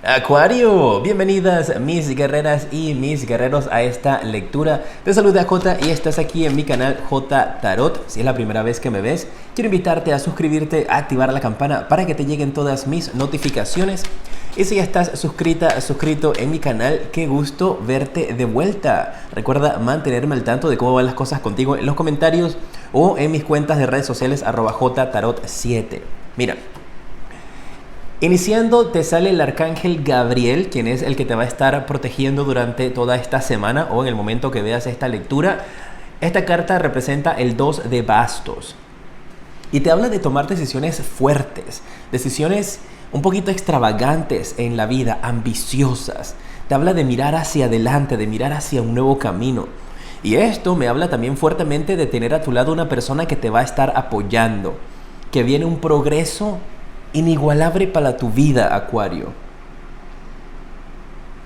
Acuario, bienvenidas mis guerreras y mis guerreros a esta lectura. Te saluda J y estás aquí en mi canal J Tarot. Si es la primera vez que me ves, quiero invitarte a suscribirte, a activar la campana para que te lleguen todas mis notificaciones. Y si ya estás suscrito en mi canal, qué gusto verte de vuelta. Recuerda mantenerme al tanto de cómo van las cosas contigo en los comentarios o en mis cuentas de redes sociales @jtarot7. Mira. Iniciando te sale el arcángel Gabriel, quien es el que te va a estar protegiendo durante toda esta semana o en el momento que veas esta lectura. Esta carta representa el 2 de bastos y te habla de tomar decisiones fuertes, decisiones un poquito extravagantes en la vida, ambiciosas. Te habla de mirar hacia adelante, de mirar hacia un nuevo camino. Y esto me habla también fuertemente de tener a tu lado una persona que te va a estar apoyando, que viene un progreso inigualable para tu vida, Acuario,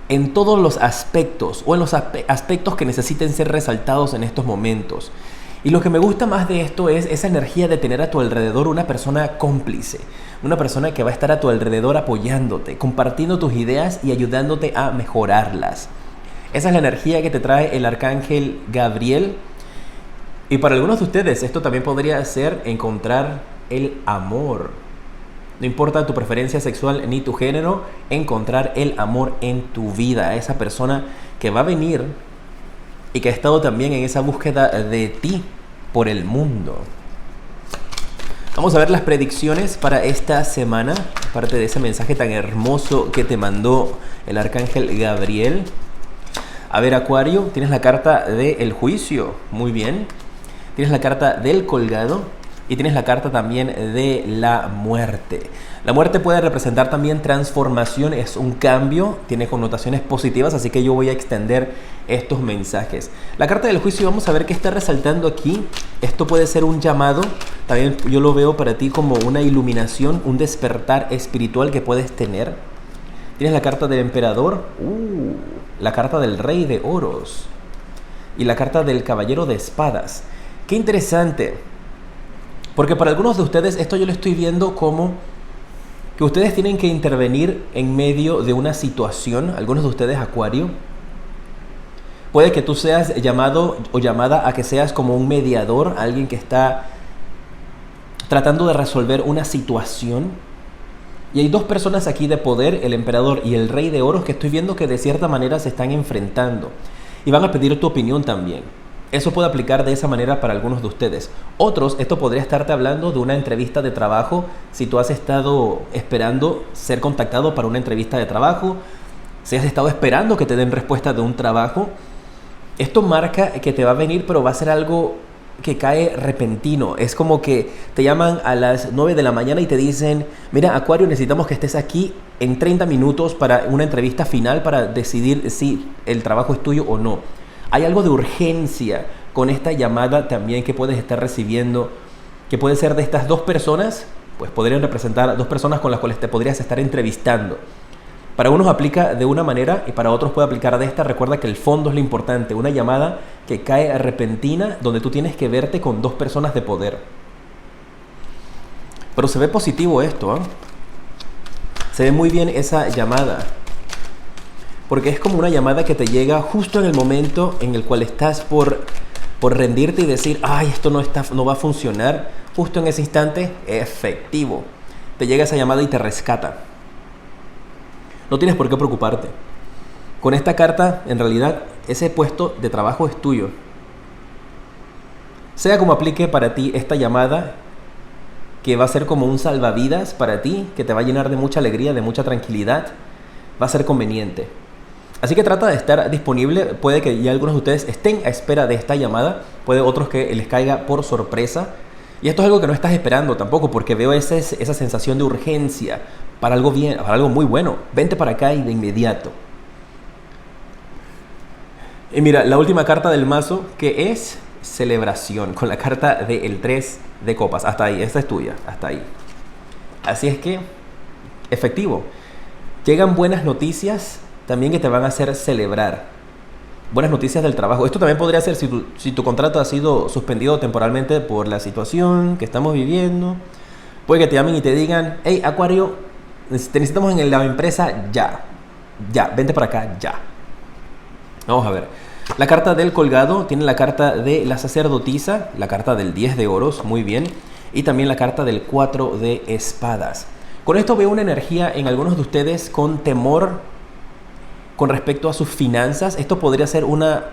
en todos los aspectos o en los aspectos que necesiten ser resaltados en estos momentos. Y lo que me gusta más de esto es esa energía de tener a tu alrededor una persona cómplice, una persona que va a estar a tu alrededor apoyándote, compartiendo tus ideas y ayudándote a mejorarlas. Esa es la energía que te trae el arcángel Gabriel. Y para algunos de ustedes esto también podría ser encontrar el amor. No importa tu preferencia sexual ni tu género, encontrar el amor en tu vida. Esa persona que va a venir y que ha estado también en esa búsqueda de ti por el mundo. Vamos a ver las predicciones para esta semana, aparte de ese mensaje tan hermoso que te mandó el arcángel Gabriel. A ver, Acuario, tienes la carta del juicio, muy bien. Tienes la carta del colgado. Y tienes la carta también de la muerte. La muerte puede representar también transformación, es un cambio, tiene connotaciones positivas, así que yo voy a extender estos mensajes. La carta del juicio, vamos a ver qué está resaltando aquí. Esto puede ser un llamado, también yo lo veo para ti como una iluminación, un despertar espiritual que puedes tener. Tienes la carta del emperador, la carta del rey de oros y la carta del caballero de espadas. Qué interesante. Porque para algunos de ustedes esto yo lo estoy viendo como que ustedes tienen que intervenir en medio de una situación. Algunos de ustedes, Acuario, puede que tú seas llamado o llamada a que seas como un mediador, alguien que está tratando de resolver una situación. Y hay dos personas aquí de poder, el emperador y el rey de oros, que estoy viendo que de cierta manera se están enfrentando y van a pedir tu opinión también. Eso puede aplicar de esa manera para algunos de ustedes. Otros, esto podría estarte hablando de una entrevista de trabajo. Si tú has estado esperando ser contactado para una entrevista de trabajo, si has estado esperando que te den respuesta de un trabajo, esto marca que te va a venir, pero va a ser algo que cae repentino. Es como que te llaman a las 9 de la mañana y te dicen: mira, Acuario, necesitamos que estés aquí en 30 minutos para una entrevista final para decidir si el trabajo es tuyo o no. Hay algo de urgencia con esta llamada también que puedes estar recibiendo, que puede ser de estas dos personas, pues podrían representar dos personas con las cuales te podrías estar entrevistando. Para unos aplica de una manera y para otros puede aplicar de esta. Recuerda que el fondo es lo importante, una llamada que cae repentina donde tú tienes que verte con dos personas de poder. Pero se ve positivo esto, ¿eh? Se ve muy bien esa llamada. Porque es como una llamada que te llega justo en el momento en el cual estás por rendirte y decir: ay, esto no va a funcionar. Justo en ese instante, efectivo. Te llega esa llamada y te rescata. No tienes por qué preocuparte. Con esta carta, en realidad, ese puesto de trabajo es tuyo. Sea como aplique para ti esta llamada, que va a ser como un salvavidas para ti, que te va a llenar de mucha alegría, de mucha tranquilidad, va a ser conveniente. Así que trata de estar disponible. Puede que ya algunos de ustedes estén a espera de esta llamada. Puede otros que les caiga por sorpresa. Y esto es algo que no estás esperando tampoco, porque veo esa sensación de urgencia para algo bien, para algo muy bueno. Vente para acá y de inmediato. Y mira, la última carta del mazo, que es celebración, con la carta del 3 de copas. Hasta ahí, esta es tuya, hasta ahí. Así es que, efectivo. Llegan buenas noticias también que te van a hacer celebrar. Buenas noticias del trabajo. Esto también podría ser si tu contrato ha sido suspendido temporalmente por la situación que estamos viviendo. Puede que te llamen y te digan: hey, Acuario, Te necesitamos en la empresa ya. Ya, vente para acá ya. Vamos a ver. La carta del colgado tiene la carta de la sacerdotisa, la carta del 10 de oros, muy bien. Y también la carta del 4 de espadas. Con esto veo una energía en algunos de ustedes con temor con respecto a sus finanzas. Esto podría ser una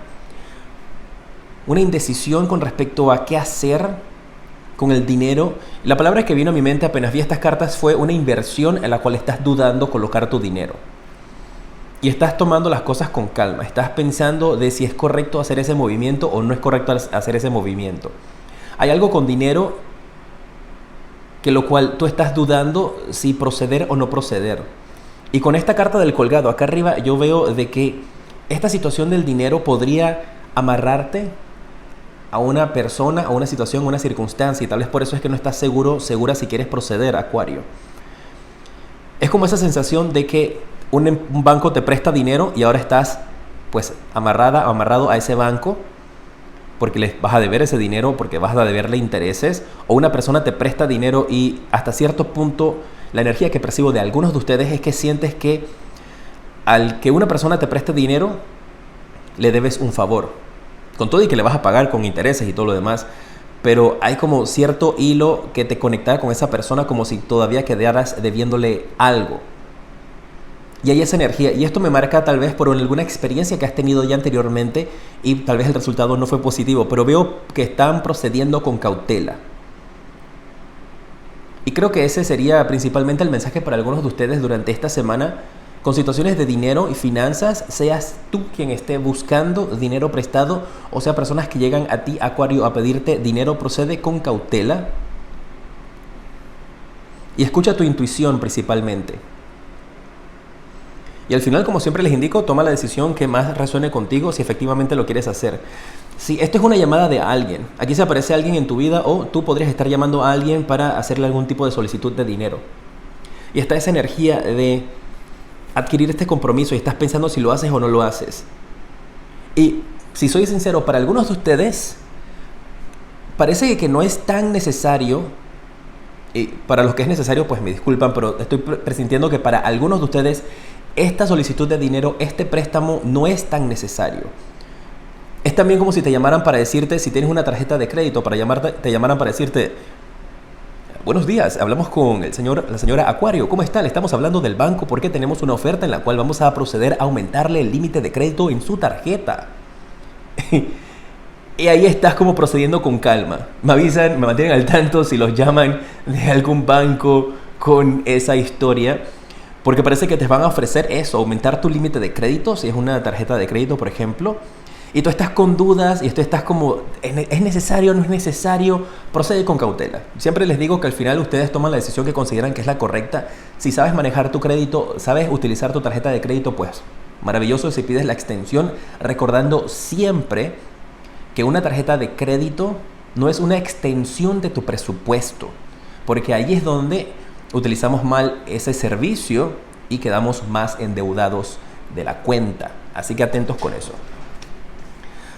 indecisión con respecto a qué hacer con el dinero. La palabra que vino a mi mente apenas vi estas cartas fue una inversión en la cual estás dudando colocar tu dinero. Y estás tomando las cosas con calma. Estás pensando de si es correcto hacer ese movimiento o no es correcto hacer ese movimiento. Hay algo con dinero que lo cual tú estás dudando si proceder o no proceder. Y con esta carta del colgado acá arriba yo veo de que esta situación del dinero podría amarrarte a una persona, a una situación, a una circunstancia, y tal vez por eso es que no estás segura si quieres proceder, Acuario. Es como esa sensación de que un banco te presta dinero y ahora estás pues amarrado a ese banco porque les vas a deber ese dinero, porque vas a deberle intereses, o una persona te presta dinero y hasta cierto punto la energía que percibo de algunos de ustedes es que sientes que al que una persona te preste dinero le debes un favor. Con todo y que le vas a pagar con intereses y todo lo demás, pero hay como cierto hilo que te conecta con esa persona como si todavía quedaras debiéndole algo. Y hay esa energía, y esto me marca tal vez por alguna experiencia que has tenido ya anteriormente y tal vez el resultado no fue positivo, pero veo que están procediendo con cautela. Y creo que ese sería principalmente el mensaje para algunos de ustedes durante esta semana. Con situaciones de dinero y finanzas, seas tú quien esté buscando dinero prestado o sea personas que llegan a ti, Acuario, a pedirte dinero, procede con cautela y escucha tu intuición principalmente. Y al final, como siempre les indico, toma la decisión que más resuene contigo si efectivamente lo quieres hacer. Si esto es una llamada de alguien, aquí se aparece alguien en tu vida o tú podrías estar llamando a alguien para hacerle algún tipo de solicitud de dinero. Y está esa energía de adquirir este compromiso y estás pensando si lo haces o no lo haces. Y si soy sincero, para algunos de ustedes parece que no es tan necesario, y para los que es necesario pues me disculpan, pero estoy presintiendo que para algunos de ustedes esta solicitud de dinero, este préstamo no es tan necesario. Es también como si te llamaran para decirte, si tienes una tarjeta de crédito, te llamaran para decirte: buenos días, hablamos con la señora Acuario. ¿Cómo está? Le estamos hablando del banco porque tenemos una oferta en la cual vamos a proceder a aumentarle el límite de crédito en su tarjeta. Y ahí estás como procediendo con calma. Me avisan, me mantienen al tanto si los llaman de algún banco con esa historia. Porque parece que te van a ofrecer eso, aumentar tu límite de crédito, si es una tarjeta de crédito, por ejemplo. Y tú estás con dudas y tú estás como, ¿es necesario o no es necesario? Procede con cautela. Siempre les digo que al final ustedes toman la decisión que consideran que es la correcta. Si sabes manejar tu crédito, sabes utilizar tu tarjeta de crédito, pues maravilloso si pides la extensión, recordando siempre que una tarjeta de crédito no es una extensión de tu presupuesto, porque ahí es donde utilizamos mal ese servicio y quedamos más endeudados de la cuenta. Así que atentos con eso.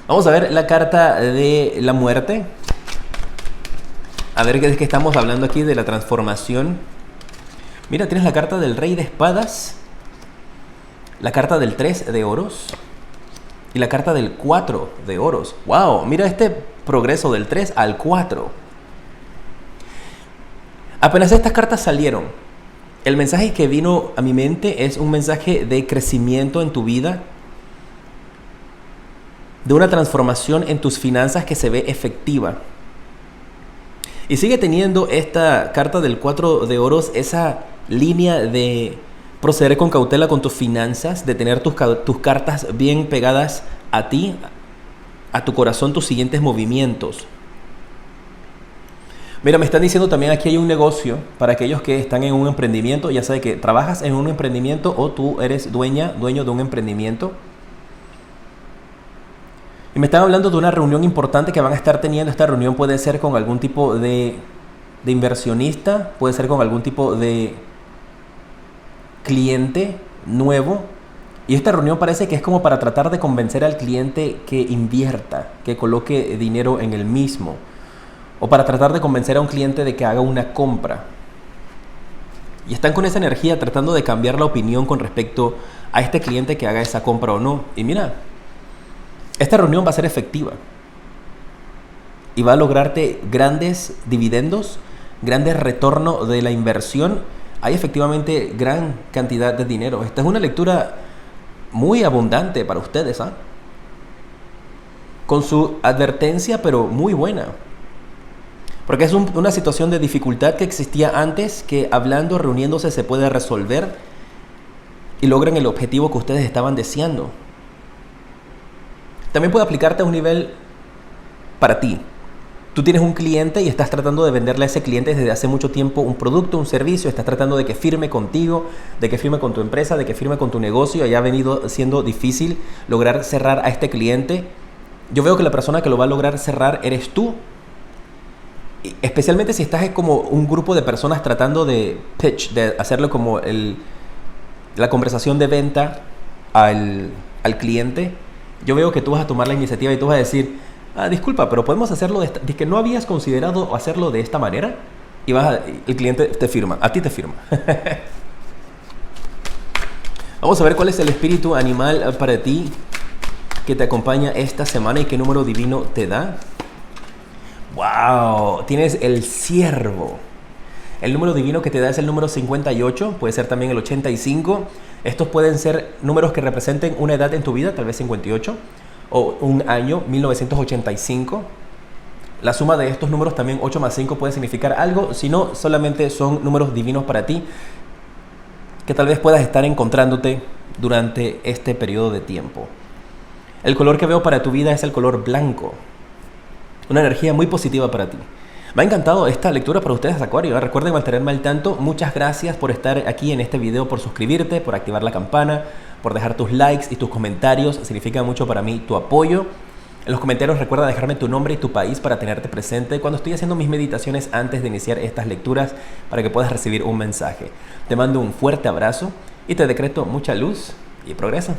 Vamos a ver la carta de la muerte. A ver de qué estamos hablando aquí, de la transformación. Mira, tienes la carta del Rey de Espadas, la carta del 3 de oros y la carta del 4 de oros. ¡Wow! Mira este progreso del 3 al 4. Apenas estas cartas salieron, el mensaje que vino a mi mente es un mensaje de crecimiento en tu vida, de una transformación en tus finanzas que se ve efectiva. Y sigue teniendo esta carta del 4 de oros esa línea de proceder con cautela con tus finanzas, de tener tus cartas bien pegadas a ti, a tu corazón, tus siguientes movimientos. Mira, me están diciendo también aquí hay un negocio para aquellos que están en un emprendimiento, ya sea que trabajas en un emprendimiento o tú eres dueño de un emprendimiento. Y me están hablando de una reunión importante que van a estar teniendo. Esta reunión puede ser con algún tipo de inversionista, puede ser con algún tipo de cliente nuevo. Y esta reunión parece que es como para tratar de convencer al cliente que invierta, que coloque dinero en el mismo. O para tratar de convencer a un cliente de que haga una compra. Y están con esa energía tratando de cambiar la opinión con respecto a este cliente que haga esa compra o no. Y mira, esta reunión va a ser efectiva y va a lograrte grandes dividendos, grandes retornos de la inversión. Hay efectivamente gran cantidad de dinero. Esta es una lectura muy abundante para ustedes, ¿ah? Con su advertencia, pero muy buena. Porque es una situación de dificultad que existía antes, que hablando, reuniéndose se puede resolver y logran el objetivo que ustedes estaban deseando. También puede aplicarte a un nivel para ti. Tú tienes un cliente y estás tratando de venderle a ese cliente desde hace mucho tiempo un producto, un servicio, estás tratando de que firme contigo, de que firme con tu empresa, de que firme con tu negocio, y ha venido siendo difícil lograr cerrar a este cliente. Yo veo que la persona que lo va a lograr cerrar eres tú. Y especialmente si estás como un grupo de personas tratando de pitch, de hacerlo como la conversación de venta al cliente. Yo veo que tú vas a tomar la iniciativa y tú vas a decir: disculpa, pero podemos hacerlo de que no habías considerado hacerlo de esta manera. Y el cliente te firma, a ti te firma. Vamos a ver cuál es el espíritu animal para ti que te acompaña esta semana y qué número divino te da. ¡Wow! Tienes el ciervo. El número divino que te da es el número 58, puede ser también el 85. Estos pueden ser números que representen una edad en tu vida, tal vez 58, o un año, 1985. La suma de estos números, también 8 más 5, puede significar algo, si no, solamente son números divinos para ti, que tal vez puedas estar encontrándote durante este periodo de tiempo. El color que veo para tu vida es el color blanco. Una energía muy positiva para ti. Me ha encantado esta lectura para ustedes, Acuario. Recuerden mantenerme al tanto. Muchas gracias por estar aquí en este video, por suscribirte, por activar la campana, por dejar tus likes y tus comentarios. Significa mucho para mí tu apoyo. En los comentarios recuerda dejarme tu nombre y tu país para tenerte presente cuando estoy haciendo mis meditaciones antes de iniciar estas lecturas, para que puedas recibir un mensaje. Te mando un fuerte abrazo y te decreto mucha luz y progreso.